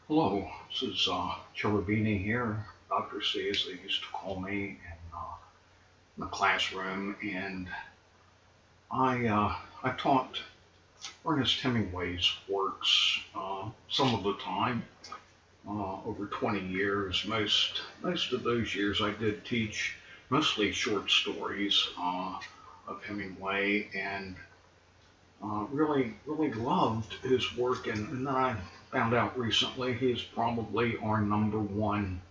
Hello, this is Cherubini here, Dr. C as they used to call me in the classroom, and I taught Ernest Hemingway's works some of the time, over 20 years. Most of those years I did teach mostly short stories of Hemingway, and really loved his work, and then I found out recently he's probably our number one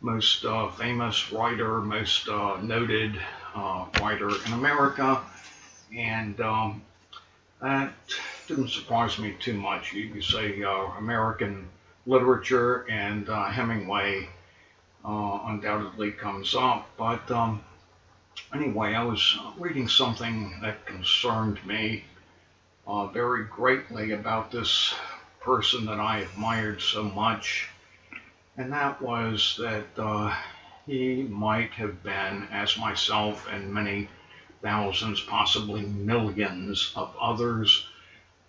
most famous writer, most noted writer in America, and that didn't surprise me too much. You say American literature, and Hemingway undoubtedly comes up, but anyway, I was reading something that concerned me very greatly about this person that I admired so much, and that was that he might have been, as myself and many thousands, possibly millions of others,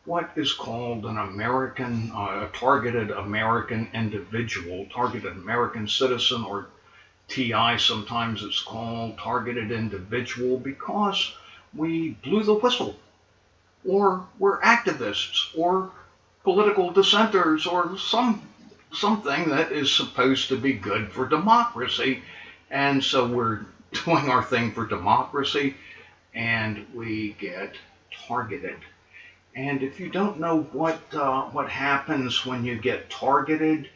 what is called an American, a targeted American individual, targeted American citizen, or TI sometimes it's called, targeted individual, because we blew the whistle, or we're activists, or political dissenters, or something that is supposed to be good for democracy. And so we're doing our thing for democracy, and we get targeted. And if you don't know what happens when you get targeted,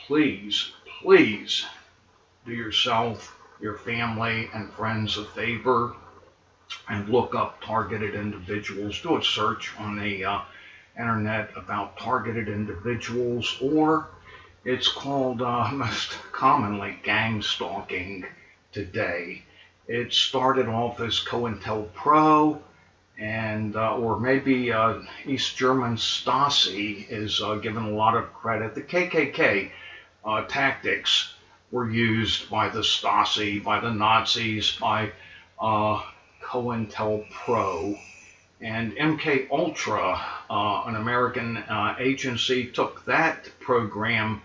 please do yourself, your family, and friends a favor and look up targeted individuals. Do a search on the internet about targeted individuals, or it's called most commonly gang stalking today. It started off as COINTELPRO, and or maybe East German Stasi is given a lot of credit. The KKK tactics were used by the Stasi, by the Nazis, by COINTELPRO, and MK Ultra, an American agency, took that program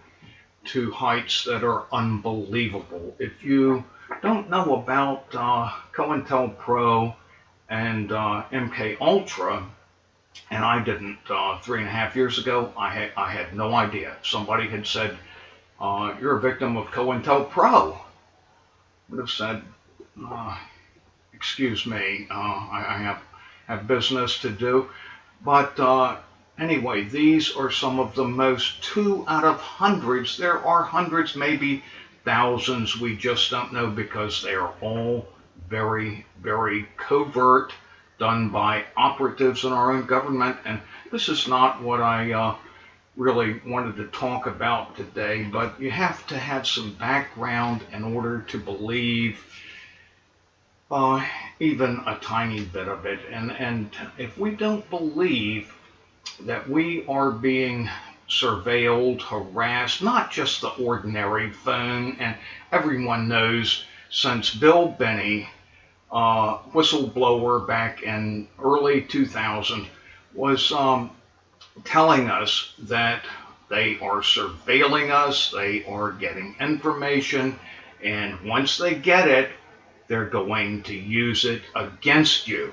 to heights that are unbelievable. If you don't know about COINTELPRO and MK Ultra, and I didn't 3.5 years ago, I had no idea. Somebody had said, "You're a victim of COINTELPRO." I would have said, "Excuse me, I have business to do." But anyway, these are some of the most, two out of hundreds. There are hundreds, maybe thousands. We just don't know, because they are all very covert, done by operatives in our own government. And this is not what I really wanted to talk about today, but you have to have some background in order to believe even a tiny bit of it. And if we don't believe that we are being surveilled, harassed, not just the ordinary phone, and everyone knows since Bill Binney, whistleblower back in early 2000, was telling us that they are surveilling us, they are getting information, and once they get it, they're going to use it against you.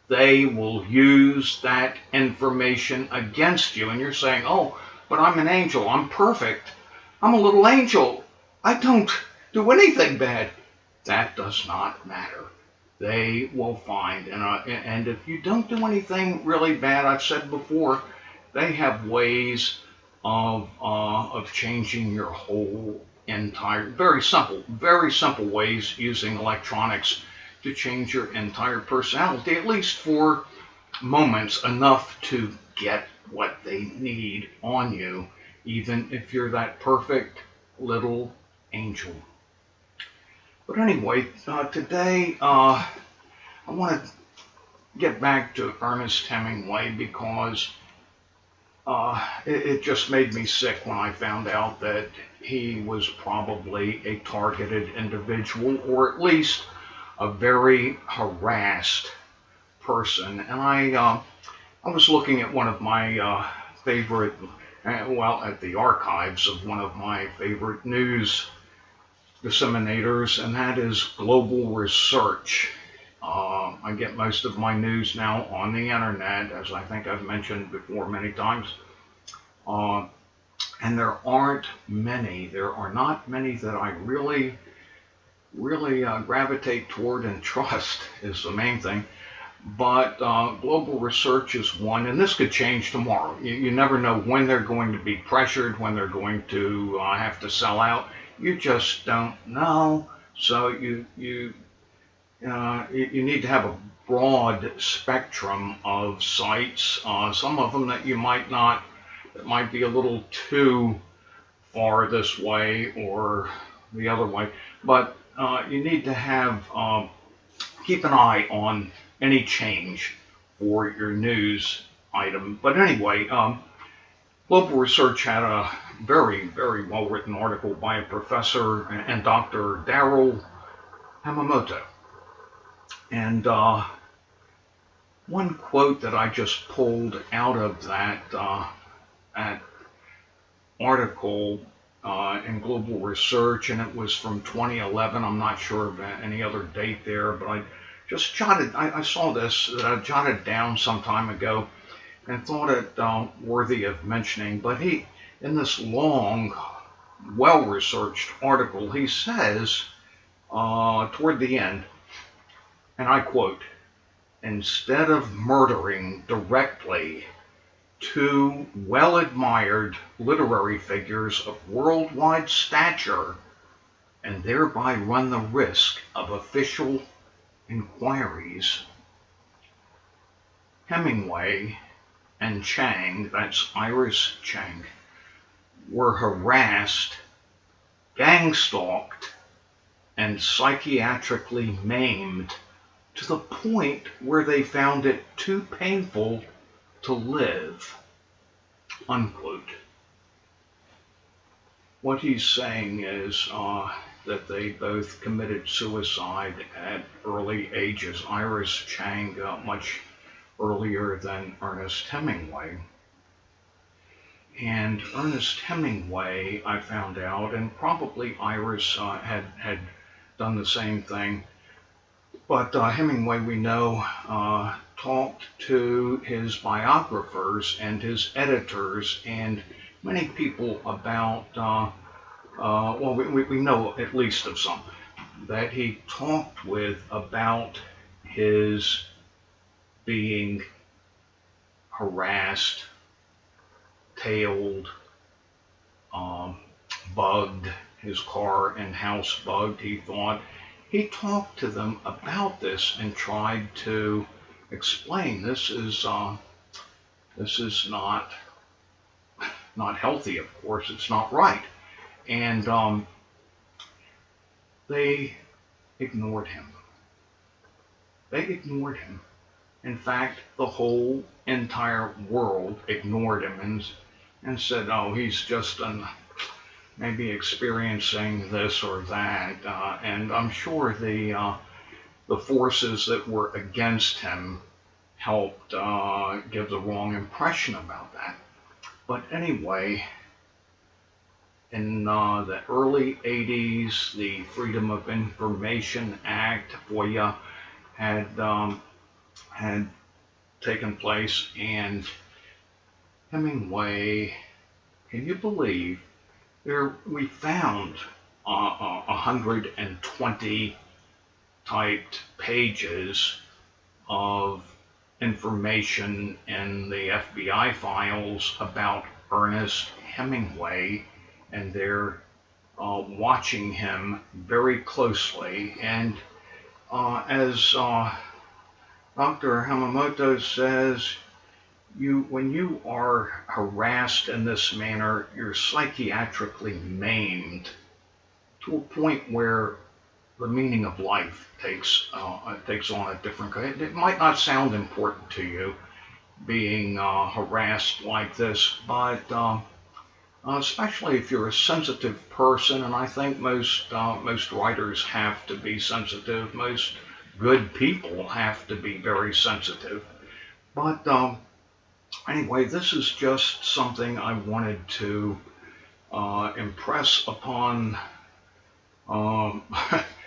They will use that information against you. And you're saying, "Oh, but I'm an angel. I'm perfect. I'm a little angel. I don't do anything bad." That does not matter. They will find, and if you don't do anything really bad, I've said before, they have ways of changing your whole entire, very simple ways using electronics to change your entire personality, at least for moments, enough to get what they need on you, even if you're that perfect little angel. But anyway, today I want to get back to Ernest Hemingway, because it just made me sick when I found out that he was probably a targeted individual, or at least a very harassed person. And I was looking at one of my favorite at the archives of one of my favorite news disseminators, and that is Global Research. I get most of my news now on the internet, as I think I've mentioned before many times. And there are not many that I really gravitate toward and trust is the main thing. But Global Research is one, and this could change tomorrow. You never know when they're going to be pressured, when they're going to have to sell out. You just don't know. So you need to have a broad spectrum of sites. Some of them that might be a little too far this way or the other way. But you need to keep an eye on any change for your news item. But anyway, Global Research had a very, very well-written article by a professor and Dr. Darrell Hamamoto. And one quote that I just pulled out of that article in Global Research, and it was from 2011. I'm not sure of any other date there, but I saw this that I jotted down some time ago and thought it worthy of mentioning. But in this long, well-researched article, he says toward the end, and I quote, "Instead of murdering directly two well-admired literary figures of worldwide stature and thereby run the risk of official inquiries, Hemingway and Chang," that's Iris Chang, "were harassed, gang-stalked, and psychiatrically maimed to the point where they found it too painful to live," unquote. What he's saying is that they both committed suicide at early ages. Iris Chang much earlier than Ernest Hemingway. And Ernest Hemingway, I found out, and probably Iris had done the same thing, but Hemingway, we know, talked to his biographers and his editors and many people about, we know at least of some, that he talked with about his being harassed, tailed, bugged, his car and house bugged, he thought. He talked to them about this and tried to explain this is not healthy, of course, it's not right. And they ignored him. In fact, the whole entire world ignored him and said, "Oh, he's just maybe experiencing this or that." And I'm sure the forces that were against him helped give the wrong impression about that. But anyway, in the early 80s, the Freedom of Information Act, FOIA, had taken place, and Hemingway, can you believe, we found 120 typed pages of information in the FBI files about Ernest Hemingway, and they're watching him very closely. And as Dr. Hamamoto says, when you are harassed in this manner, you're psychiatrically maimed to a point where the meaning of life takes on a different kind. It might not sound important to you being harassed like this, but especially if you're a sensitive person, and I think most writers have to be sensitive. Most good people have to be very sensitive. But Anyway, this is just something I wanted to impress upon um,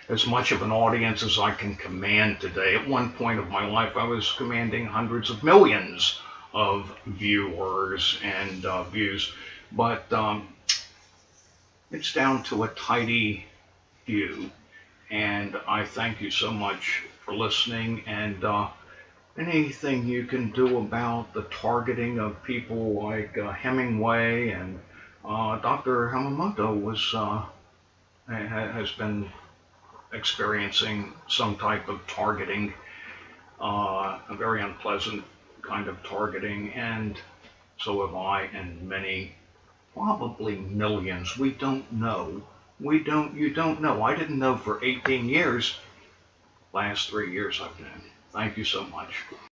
as much of an audience as I can command today. At one point of my life, I was commanding hundreds of millions of viewers and views, but it's down to a tidy few. And I thank you so much for listening. And anything you can do about the targeting of people like Hemingway and Dr. Hamamoto has been experiencing some type of targeting, a very unpleasant kind of targeting, and so have I and many, probably millions. We don't know. You don't know. I didn't know for 18 years. Last 3 years I've known. Thank you so much.